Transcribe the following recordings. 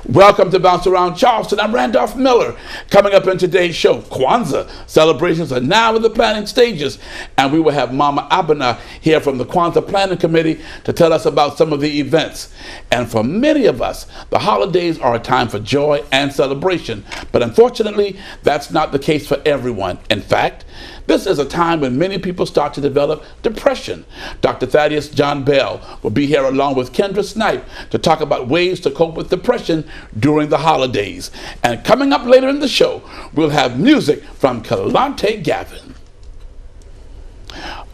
Welcome to Bounce Around Charleston. I'm Randolph Miller. Coming up in today's show, Kwanzaa celebrations are now in the planning stages, and we will have Mama Abena here from the Kwanzaa Planning Committee to tell us about some of the events. And for many of us, the holidays are a time for joy and celebration, but unfortunately, that's not the case for everyone. In fact, this is a time when many people start to develop depression. Dr. Thaddeus John Bell will be here along with Kendra Snipe to talk about ways to cope with depression during the holidays. And coming up later in the show, we'll have music from Kalante Gavin.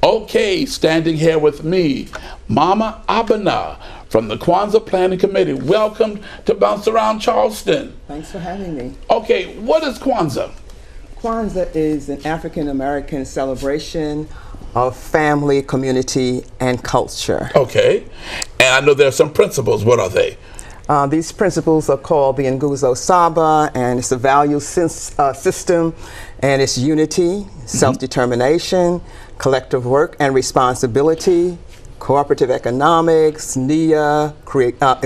Okay, standing here with me, Mama Abena from the Kwanzaa Planning Committee. Welcome to Bounce Around Charleston. Thanks for having me. Okay, what is Kwanzaa? Kwanzaa is an African-American celebration of family, community, and culture. Okay, and I know there are some principles. What are they? These principles are called the Nguzo Saba, and it's a value system, and it's unity, self-determination, collective work and responsibility, cooperative economics, NIA,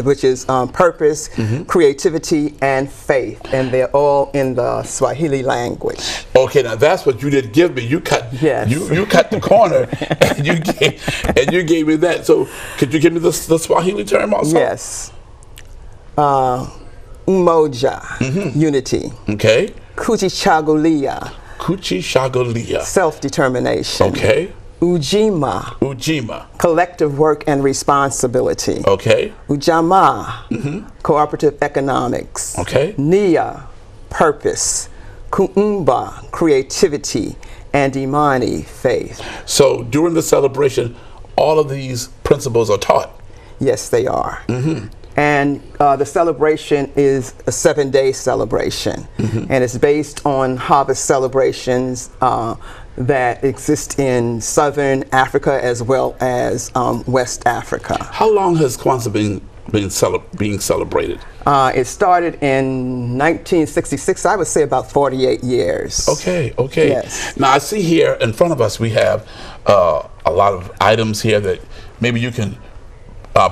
which is purpose, creativity, and faith, and they're all in the Swahili language. Okay, now that's what you did give me. You cut, yes. you cut the corner, and you gave me that. So, could you give me the Swahili term also? Yes. Umoja, unity. Okay. Kujichagulia. Kujichagulia. Self-determination. Okay. Ujima, collective work and responsibility. Okay. Ujamaa, cooperative economics. Okay. Nia, purpose. Kuumba, creativity. And Imani, faith. So during the celebration, all of these principles are taught? Yes, they are. And the celebration is a 7-day celebration, and it's based on harvest celebrations that exist in Southern Africa as well as West Africa. How long has Kwanzaa being celebrated? It started in 1966, I would say about 48 years. Okay, okay. Yes. Now I see here in front of us we have a lot of items here that maybe you can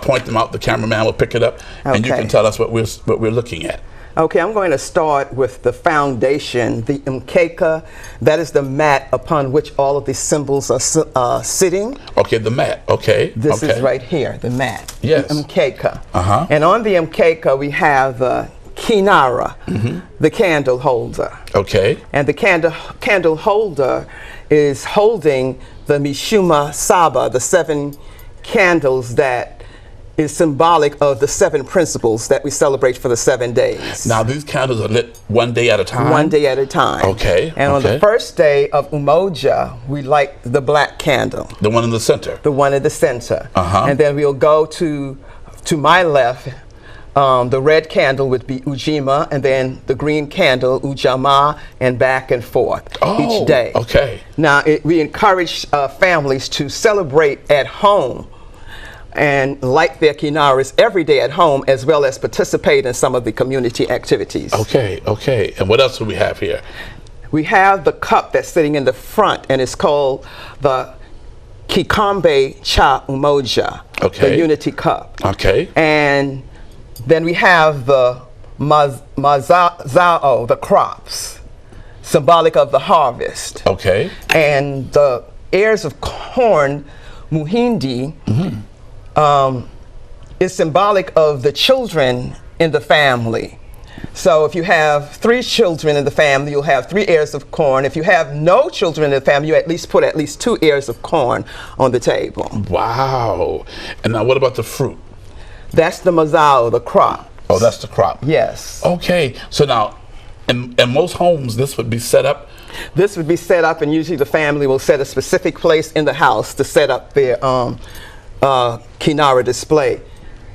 point them out. The cameraman will pick it up, and you can tell us what we're looking at. Okay, I'm going to start with the foundation, the mkeka. That is the mat upon which all of these symbols are sitting. Okay, the mat. Okay. This is right here, the mat. Yes. The mkeka. And on the mkeka we have the kinara, the candle holder. Okay. And the candle holder is holding the mishuma saba, the 7 candles that is symbolic of the 7 principles that we celebrate for the 7 days. Now these candles are lit one day at a time? One day at a time. Okay. And on the first day of Umoja, we light the black candle. The one in the center? The one in the center. And then we'll go to my left, the red candle would be Ujima, and then the green candle, Ujamaa, and back and forth each day. Okay. Now we encourage families to celebrate at home and light their kinaras every day at home, as well as participate in some of the community activities. Okay, okay. And what else do we have here? We have the cup that's sitting in the front, and it's called the Kikombe Cha Umoja, the Unity Cup. Okay. And then we have the Mazao, the crops, symbolic of the harvest. Okay. And the ears of corn, Muhindi, is symbolic of the children in the family. So if you have 3 children in the family, you'll have 3 ears of corn. If you have no children in the family, you at least put at least 2 ears of corn on the table. Wow. And now what about the fruit? That's the mazao, the crop. Oh, that's the crop. Yes. Okay. So now, in most homes, this would be set up? This would be set up, and usually the family will set a specific place in the house to set up their kinara display.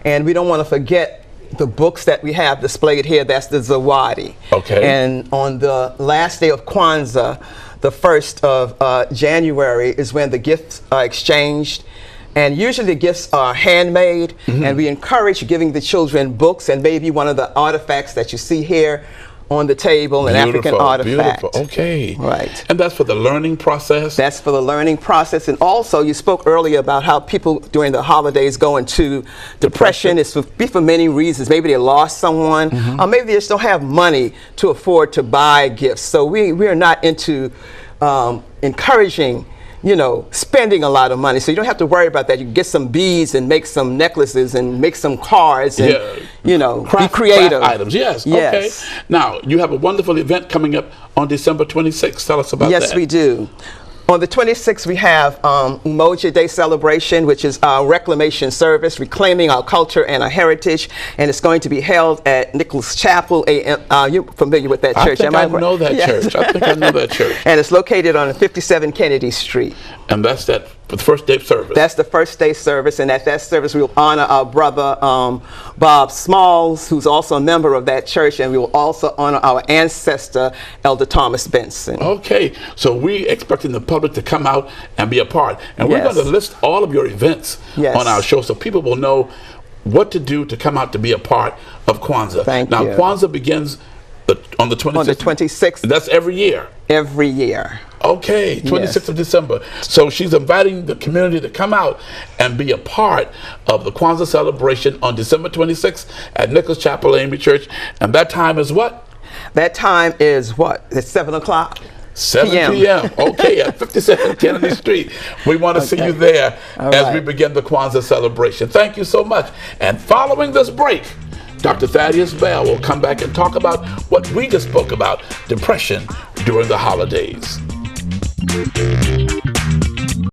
And we don't want to forget the books that we have displayed here. That's the Zawadi. Okay. And on the last day of Kwanzaa, the 1st of January, is when the gifts are exchanged. And usually the gifts are handmade, and we encourage giving the children books, and maybe one of the artifacts that you see here on the table and African artifact. Beautiful. Okay. Right. And that's for the learning process? That's for the learning process. And also, you spoke earlier about how people during the holidays go into depression. It's for many reasons. Maybe they lost someone, or maybe they just don't have money to afford to buy gifts. So we are not into encouraging, spending a lot of money. So you don't have to worry about that. You can get some beads and make some necklaces and make some cards and, be creative. Craft items, yes. Okay. Now, you have a wonderful event coming up on December 26th. Tell us about that. Yes, we do. On the 26th, we have Umoja Day celebration, which is our reclamation service, reclaiming our culture and our heritage, and it's going to be held at Nicholas Chapel. You're familiar with that church? I know that church. I think I know that church. And it's located on 57 Kennedy Street. And that's that for the first day service? That's the first day service, and at that service we will honor our brother Bob Smalls, who's also a member of that church, and we will also honor our ancestor, Elder Thomas Benson. Okay, so we're expecting the public to come out and be a part. And we're going to list all of your events on our show so people will know what to do to come out to be a part of Kwanzaa. Thank you. Now, Kwanzaa begins on the 26th? On the 26th. And that's every year? Every year. Okay, 26th of December. So she's inviting the community to come out and be a part of the Kwanzaa celebration on December 26th at Nicholas Chapel AME Church. And that time is what? That time is what? It's 7 o'clock? 7 p.m. Okay, at 57 Kennedy Street. We want to see you there as we begin the Kwanzaa celebration. Thank you so much. And following this break, Dr. Thaddeus Bell will come back and talk about what we just spoke about, depression during the holidays.